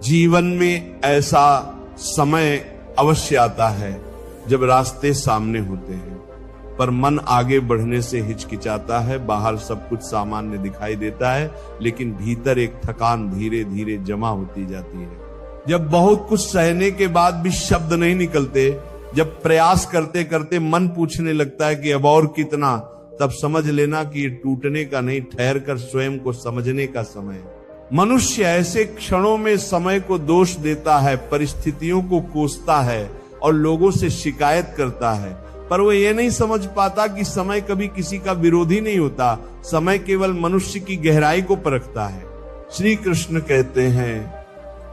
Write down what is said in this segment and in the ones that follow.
जीवन में ऐसा समय अवश्य आता है जब रास्ते सामने होते हैं पर मन आगे बढ़ने से हिचकिचाता है। बाहर सब कुछ सामान्य दिखाई देता है लेकिन भीतर एक थकान धीरे धीरे जमा होती जाती है। जब बहुत कुछ सहने के बाद भी शब्द नहीं निकलते, जब प्रयास करते करते मन पूछने लगता है कि अब और कितना, तब समझ लेना कि ये टूटने का नहीं, ठहर कर स्वयं को समझने का समय है। मनुष्य ऐसे क्षणों में समय को दोष देता है, परिस्थितियों को कोसता है और लोगों से शिकायत करता है, पर वो ये नहीं समझ पाता कि समय कभी किसी का विरोधी नहीं होता। समय केवल मनुष्य की गहराई को परखता है। श्री कृष्ण कहते हैं,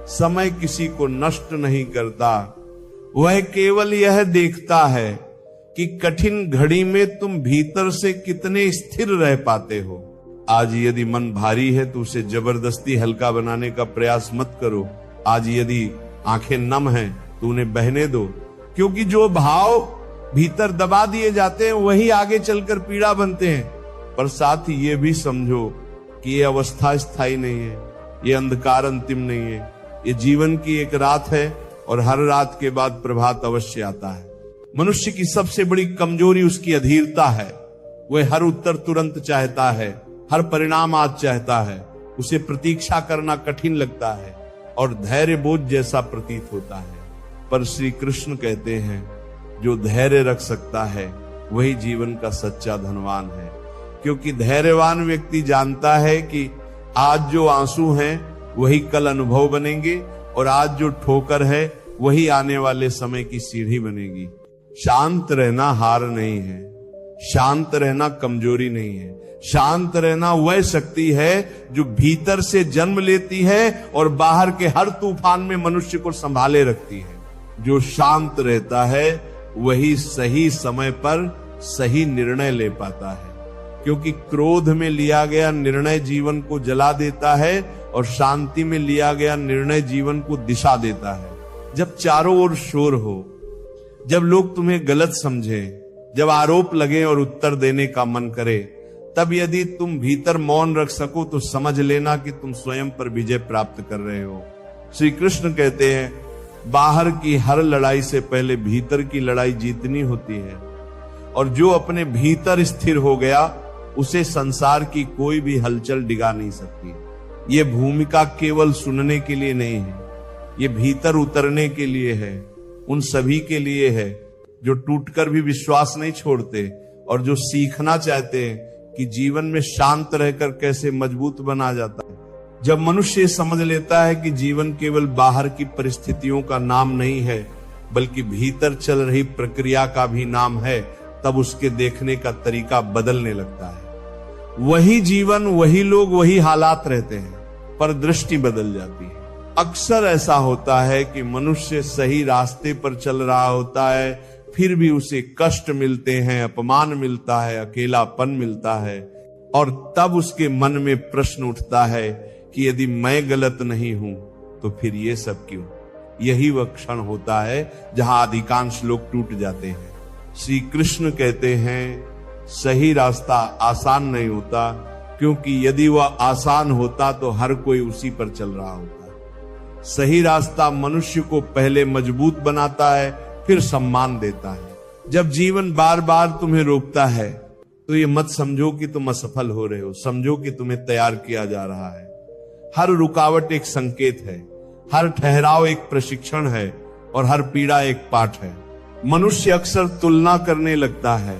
समय किसी को नष्ट नहीं करता, वह केवल यह देखता है कि कठिन घड़ी में तुम भीतर से कितने स्थिर रह पाते हो। आज यदि मन भारी है तो उसे जबरदस्ती हल्का बनाने का प्रयास मत करो। आज यदि आंखें नम हैं तो उन्हें बहने दो, क्योंकि जो भाव भीतर दबा दिए जाते हैं वही आगे चलकर पीड़ा बनते हैं। पर साथ ही ये भी समझो कि ये अवस्था स्थायी नहीं है, ये अंधकार अंतिम नहीं है, ये जीवन की एक रात है और हर रात के बाद प्रभात अवश्य आता है। मनुष्य की सबसे बड़ी कमजोरी उसकी अधीरता है। वह हर उत्तर तुरंत चाहता है, हर परिणाम आज चाहता है। उसे प्रतीक्षा करना कठिन लगता है और धैर्य बोझ जैसा प्रतीत होता है। पर श्री कृष्ण कहते हैं, जो धैर्य रख सकता है वही जीवन का सच्चा धनवान है, क्योंकि धैर्यवान व्यक्ति जानता है कि आज जो आंसू हैं वही कल अनुभव बनेंगे और आज जो ठोकर है वही आने वाले समय की सीढ़ी बनेगी। शांत रहना हार नहीं है, शांत रहना कमजोरी नहीं है। शांत रहना वह शक्ति है जो भीतर से जन्म लेती है और बाहर के हर तूफान में मनुष्य को संभाले रखती है। जो शांत रहता है वही सही समय पर सही निर्णय ले पाता है, क्योंकि क्रोध में लिया गया निर्णय जीवन को जला देता है और शांति में लिया गया निर्णय जीवन को दिशा देता है। जब चारों ओर शोर हो, जब लोग तुम्हें गलत समझें, जब आरोप लगे और उत्तर देने का मन करे, तब यदि तुम भीतर मौन रख सको तो समझ लेना कि तुम स्वयं पर विजय प्राप्त कर रहे हो। श्री कृष्ण कहते हैं, बाहर की हर लड़ाई से पहले भीतर की लड़ाई जीतनी होती है, और जो अपने भीतर स्थिर हो गया उसे संसार की कोई भी हलचल डिगा नहीं सकती। ये भूमिका केवल सुनने के लिए नहीं है, ये भीतर उतरने के लिए है। उन सभी के लिए है जो टूटकर भी विश्वास नहीं छोड़ते और जो सीखना चाहते हैं कि जीवन में शांत रहकर कैसे मजबूत बना जाता है। जब मनुष्य समझ लेता है कि जीवन केवल बाहर की परिस्थितियों का नाम नहीं है बल्कि भीतर चल रही प्रक्रिया का भी नाम है, तब उसके देखने का तरीका बदलने लगता है। वही जीवन, वही लोग, वही हालात रहते हैं, पर दृष्टि बदल जाती है। अक्सर ऐसा होता है कि मनुष्य सही रास्ते पर चल रहा होता है, फिर भी उसे कष्ट मिलते हैं, अपमान मिलता है, अकेलापन मिलता है, और तब उसके मन में प्रश्न उठता है कि यदि मैं गलत नहीं हूं तो फिर ये सब क्यों। यही वह क्षण होता है जहां अधिकांश लोग टूट जाते हैं। श्री कृष्ण कहते हैं, सही रास्ता आसान नहीं होता, क्योंकि यदि वह आसान होता तो हर कोई उसी पर चल रहा होता। सही रास्ता मनुष्य को पहले मजबूत बनाता है, फिर सम्मान देता है। जब जीवन बार बार तुम्हें रोकता है तो ये मत समझो कि तुम असफल हो रहे हो, समझो कि तुम्हें तैयार किया जा रहा है। हर रुकावट एक संकेत है, हर ठहराव एक प्रशिक्षण है और हर पीड़ा एक पाठ है। मनुष्य अक्सर तुलना करने लगता है।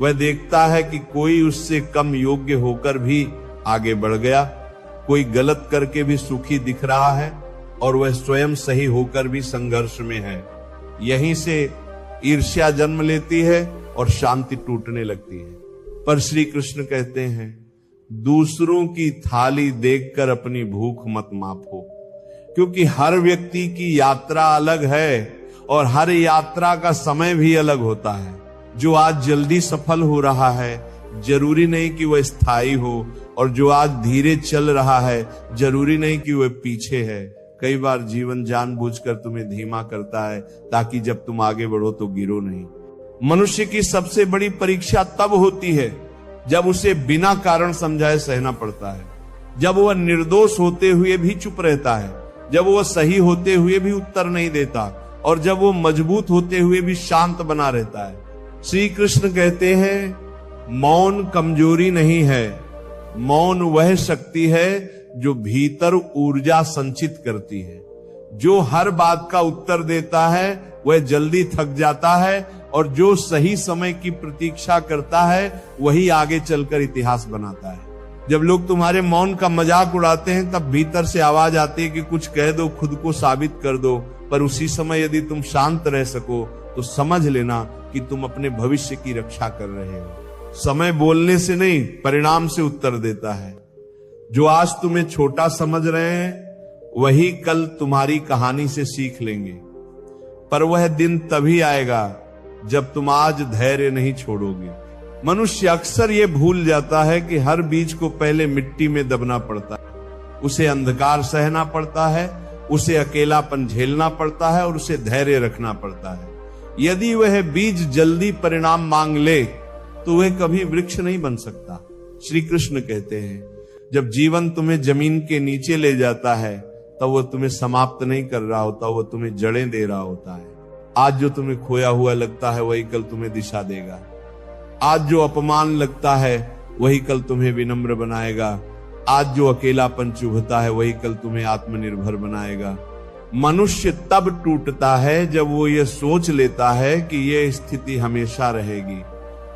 वह देखता है कि कोई उससे कम योग्य होकर भी आगे बढ़ गया, कोई गलत करके भी सुखी दिख रहा है और वह स्वयं सही होकर भी संघर्ष में है। यहीं से ईर्ष्या जन्म लेती है और शांति टूटने लगती है। पर श्री कृष्ण कहते हैं, दूसरों की थाली देखकर अपनी भूख मत मापो, क्योंकि हर व्यक्ति की यात्रा अलग है और हर यात्रा का समय भी अलग होता है। जो आज जल्दी सफल हो रहा है जरूरी नहीं कि वह स्थायी हो, और जो आज धीरे चल रहा है जरूरी नहीं कि वह पीछे है। कई बार जीवन जानबूझकर तुम्हें धीमा करता है ताकि जब तुम आगे बढ़ो तो गिरो नहीं। मनुष्य की सबसे बड़ी परीक्षा तब होती है जब उसे बिना कारण समझाए सहना पड़ता है, जब वह निर्दोष होते हुए भी चुप रहता है, जब वो सही होते हुए भी उत्तर नहीं देता और जब वो मजबूत होते हुए भी शांत बना रहता है। श्री कृष्ण कहते हैं मौन कमजोरी नहीं है, मौन वह शक्ति है जो भीतर ऊर्जा संचित करती है। जो हर बात का उत्तर देता है वह जल्दी थक जाता है और जो सही समय की प्रतीक्षा करता है वही आगे चलकर इतिहास बनाता है। जब लोग तुम्हारे मौन का मजाक उड़ाते हैं तब भीतर से आवाज आती है कि कुछ कह दो, खुद को साबित कर दो। पर उसी समय यदि तुम शांत रह सको तो समझ लेना कि तुम अपने भविष्य की रक्षा कर रहे हो। समय बोलने से नहीं, परिणाम से उत्तर देता है। जो आज तुम्हें छोटा समझ रहे हैं वही कल तुम्हारी कहानी से सीख लेंगे। पर वह दिन तभी आएगा जब तुम आज धैर्य नहीं छोड़ोगे। मनुष्य अक्सर ये भूल जाता है कि हर बीज को पहले मिट्टी में दबना पड़ता है, उसे अंधकार सहना पड़ता है, उसे अकेलापन झेलना पड़ता है और उसे धैर्य रखना पड़ता है। यदि वह बीज जल्दी परिणाम मांग ले तो वह कभी वृक्ष नहीं बन सकता। श्री कृष्ण कहते हैं जब जीवन तुम्हें जमीन के नीचे ले जाता है तब वह तुम्हें समाप्त नहीं कर रहा होता, वह तुम्हें जड़ें दे रहा होता है। आज जो तुम्हें खोया हुआ लगता है वही कल तुम्हें दिशा देगा। आज जो अपमान लगता है वही कल तुम्हें विनम्र बनाएगा। आज जो अकेलापन चुभता है वही कल तुम्हें आत्मनिर्भर बनाएगा। मनुष्य तब टूटता है जब वो ये सोच लेता है कि ये स्थिति हमेशा रहेगी।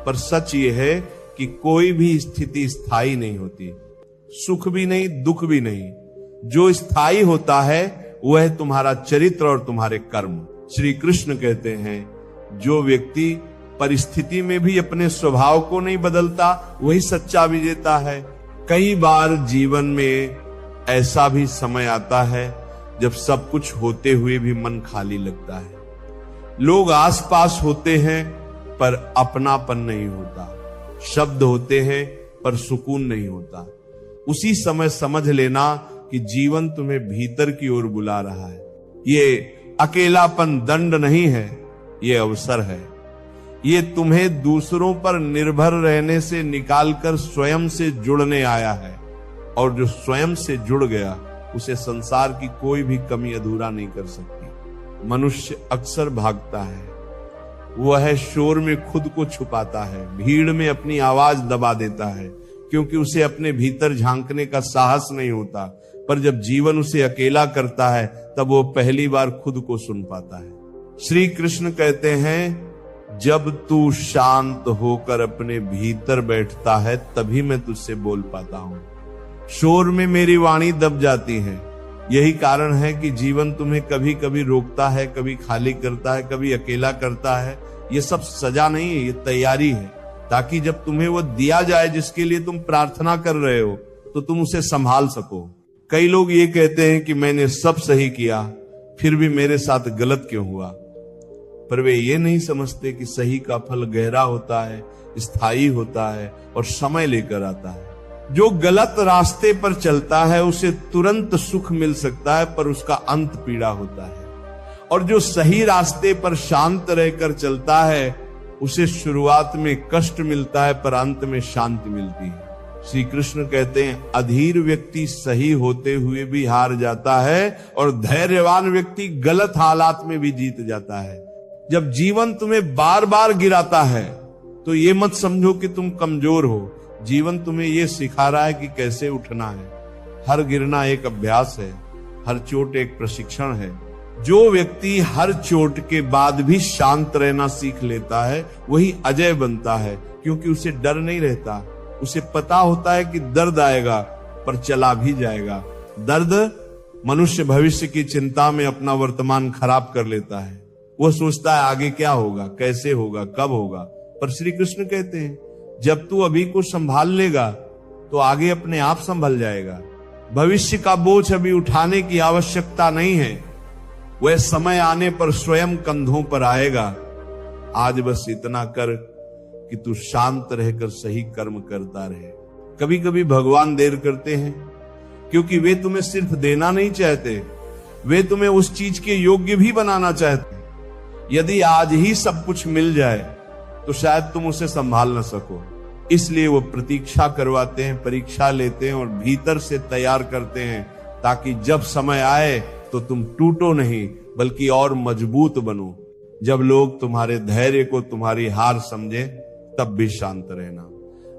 पर सच ये है कि कोई भी स्थिति स्थायी नहीं होती, सुख भी नहीं, दुख भी नहीं। जो स्थायी होता है वह तुम्हारा चरित्र और तुम्हारे कर्म। श्री कृष्ण कहते हैं जो व्यक्ति परिस्थिति में भी अपने स्वभाव को नहीं बदलता वही सच्चा विजेता है। कई बार जीवन में ऐसा भी समय आता है जब सब कुछ होते हुए भी मन खाली लगता है। लोग आसपास होते हैं पर अपनापन नहीं होता, शब्द होते हैं पर सुकून नहीं होता। उसी समय समझ लेना कि जीवन तुम्हें भीतर की ओर बुला रहा है। ये अकेलापन दंड नहीं है, ये अवसर है। ये तुम्हें दूसरों पर निर्भर रहने से निकालकर स्वयं से जुड़ने आया है। और जो स्वयं से जुड़ गया उसे संसार की कोई भी कमी अधूरा नहीं कर सकती। मनुष्य अक्सर भागता है, वह शोर में खुद को छुपाता है, भीड़ में अपनी आवाज दबा देता है क्योंकि उसे अपने भीतर झांकने का साहस नहीं होता। पर जब जीवन उसे अकेला करता है तब वो पहली बार खुद को सुन पाता है। श्री कृष्ण कहते हैं जब तू शांत होकर अपने भीतर बैठता है तभी मैं तुझसे बोल पाता हूं। शोर में मेरी वाणी दब जाती है। यही कारण है कि जीवन तुम्हें कभी कभी रोकता है, कभी खाली करता है, कभी अकेला करता है। ये सब सजा नहीं है, ये तैयारी है ताकि जब तुम्हें वो दिया जाए जिसके लिए तुम प्रार्थना कर रहे हो तो तुम उसे संभाल सको। कई लोग ये कहते हैं कि मैंने सब सही किया फिर भी मेरे साथ गलत क्यों हुआ। पर वे ये नहीं समझते कि सही का फल गहरा होता है, स्थायी होता है और समय लेकर आता है। जो गलत रास्ते पर चलता है उसे तुरंत सुख मिल सकता है पर उसका अंत पीड़ा होता है। और जो सही रास्ते पर शांत रहकर चलता है उसे शुरुआत में कष्ट मिलता है पर अंत में शांति मिलती है। श्री कृष्ण कहते हैं अधीर व्यक्ति सही होते हुए भी हार जाता है और धैर्यवान व्यक्ति गलत हालात में भी जीत जाता है। जब जीवन तुम्हें बार बार गिराता है तो ये मत समझो कि तुम कमजोर हो। जीवन तुम्हें ये सिखा रहा है कि कैसे उठना है। हर गिरना एक अभ्यास है, हर चोट एक प्रशिक्षण है। जो व्यक्ति हर चोट के बाद भी शांत रहना सीख लेता है वही अजय बनता है क्योंकि उसे डर नहीं रहता। उसे पता होता है कि दर्द आएगा पर चला भी जाएगा। दर्द मनुष्य भविष्य की चिंता में अपना वर्तमान खराब कर लेता है। वह सोचता है आगे क्या होगा, कैसे होगा, कब होगा। पर श्री कृष्ण कहते हैं जब तू अभी को संभाल लेगा तो आगे अपने आप संभल जाएगा। भविष्य का बोझ अभी उठाने की आवश्यकता नहीं है, वह समय आने पर स्वयं कंधों पर आएगा। आज बस इतना कर कि तू शांत रहकर सही कर्म करता रहे। कभी कभी भगवान देर करते हैं क्योंकि वे तुम्हें सिर्फ देना नहीं चाहते, वे तुम्हें उस चीज के योग्य भी बनाना चाहते हैं। यदि आज ही सब कुछ मिल जाए तो शायद तुम उसे संभाल न सको। इसलिए वो प्रतीक्षा करवाते हैं, परीक्षा लेते हैं और भीतर से तैयार करते हैं ताकि जब समय आए तो तुम टूटो नहीं बल्कि और मजबूत बनो। जब लोग तुम्हारे धैर्य को तुम्हारी हार समझे तब भी शांत रहना।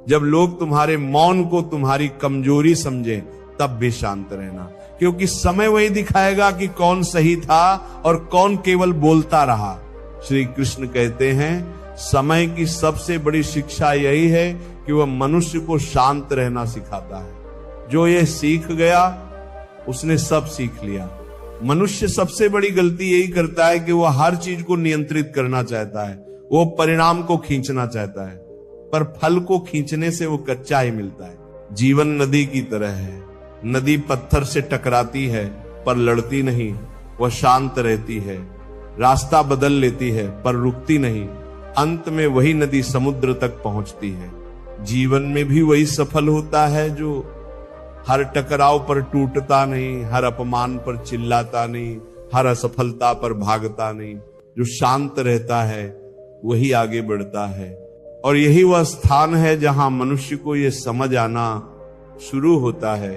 जब लोग तुम्हारे मौन को तुम्हारी कमजोरी समझे तब भी शांत रहना, क्योंकि समय वही दिखाएगा कि कौन सही था और कौन केवल बोलता रहा। श्री कृष्ण कहते हैं समय की सबसे बड़ी शिक्षा यही है कि वह मनुष्य को शांत रहना सिखाता है। जो ये सीख गया उसने सब सीख लिया। मनुष्य सबसे बड़ी गलती यही करता है कि वह हर चीज को नियंत्रित करना चाहता है, वो परिणाम को खींचना चाहता है, पर फल को खींचने से वो कच्चा ही मिलता है। जीवन नदी की तरह है। नदी पत्थर से टकराती है पर लड़ती नहीं, वह शांत रहती है, रास्ता बदल लेती है पर रुकती नहीं। अंत में वही नदी समुद्र तक पहुंचती है। जीवन में भी वही सफल होता है जो हर टकराव पर टूटता नहीं, हर अपमान पर चिल्लाता नहीं, हर असफलता पर भागता नहीं। जो शांत रहता है वही आगे बढ़ता है। और यही वह स्थान है जहां मनुष्य को यह समझ आना शुरू होता है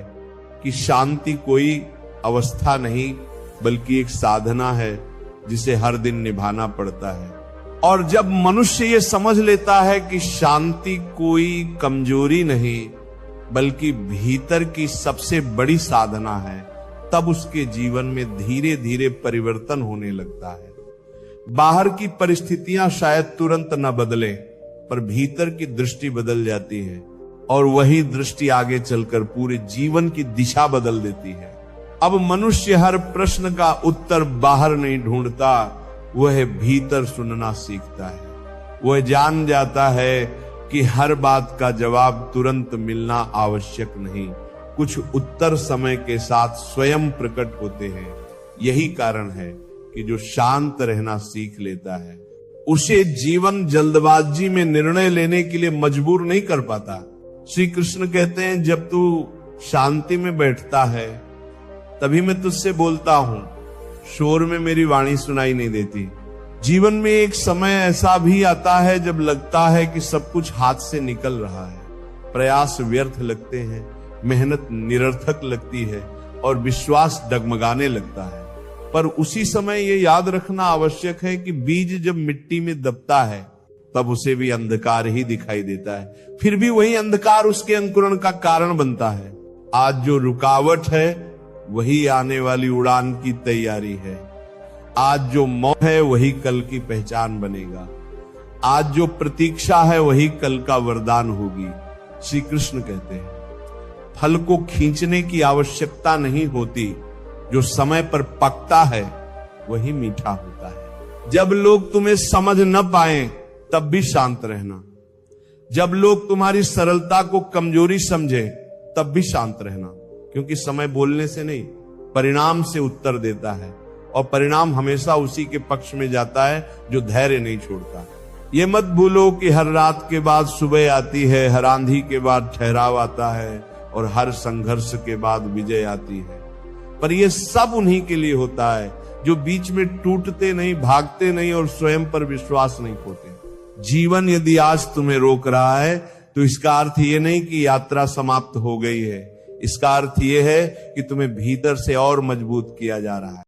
कि शांति कोई अवस्था नहीं बल्कि एक साधना है जिसे हर दिन निभाना पड़ता है। और जब मनुष्य ये समझ लेता है कि शांति कोई कमजोरी नहीं बल्कि भीतर की सबसे बड़ी साधना है, तब उसके जीवन में धीरे धीरे परिवर्तन होने लगता है। बाहर की परिस्थितियां शायद तुरंत न बदले, पर भीतर की दृष्टि बदल जाती है और वही दृष्टि आगे चलकर पूरे जीवन की दिशा बदल देती है। अब मनुष्य हर प्रश्न का उत्तर बाहर नहीं ढूंढता, वह भीतर सुनना सीखता है। वह जान जाता है कि हर बात का जवाब तुरंत मिलना आवश्यक नहीं, कुछ उत्तर समय के साथ स्वयं प्रकट होते हैं। यही कारण है कि जो शांत रहना सीख लेता है उसे जीवन जल्दबाजी में निर्णय लेने के लिए मजबूर नहीं कर पाता। श्री कृष्ण कहते हैं जब तू शांति में बैठता है तभी मैं तुझसे बोलता हूं, शोर में मेरी वाणी सुनाई नहीं देती। जीवन में एक समय ऐसा भी आता है जब लगता है कि सब कुछ हाथ से निकल रहा है, प्रयास व्यर्थ लगते हैं, मेहनत निरर्थक लगती है और विश्वास डगमगाने लगता है। पर उसी समय ये याद रखना आवश्यक है कि बीज जब मिट्टी में दबता है तब उसे भी अंधकार ही दिखाई देता है, फिर भी वही अंधकार उसके अंकुरण का कारण बनता है। आज जो रुकावट है वही आने वाली उड़ान की तैयारी है। आज जो मौन है वही कल की पहचान बनेगा। आज जो प्रतीक्षा है वही कल का वरदान होगी। श्री कृष्ण कहते हैं फल को खींचने की आवश्यकता नहीं होती, जो समय पर पकता है वही मीठा होता है। जब लोग तुम्हें समझ न पाए तब भी शांत रहना। जब लोग तुम्हारी सरलता को कमजोरी समझे तब भी शांत रहना, क्योंकि समय बोलने से नहीं परिणाम से उत्तर देता है, और परिणाम हमेशा उसी के पक्ष में जाता है जो धैर्य नहीं छोड़ता। ये मत भूलो कि हर रात के बाद सुबह आती है, हर आंधी के बाद ठहराव आता है और हर संघर्ष के बाद विजय आती है। पर यह सब उन्हीं के लिए होता है जो बीच में टूटते नहीं, भागते नहीं और स्वयं पर विश्वास नहीं खोते। जीवन यदि आज तुम्हें रोक रहा है तो इसका अर्थ ये नहीं कि यात्रा समाप्त हो गई है, इसका अर्थ ये है कि तुम्हें भीतर से और मजबूत किया जा रहा है।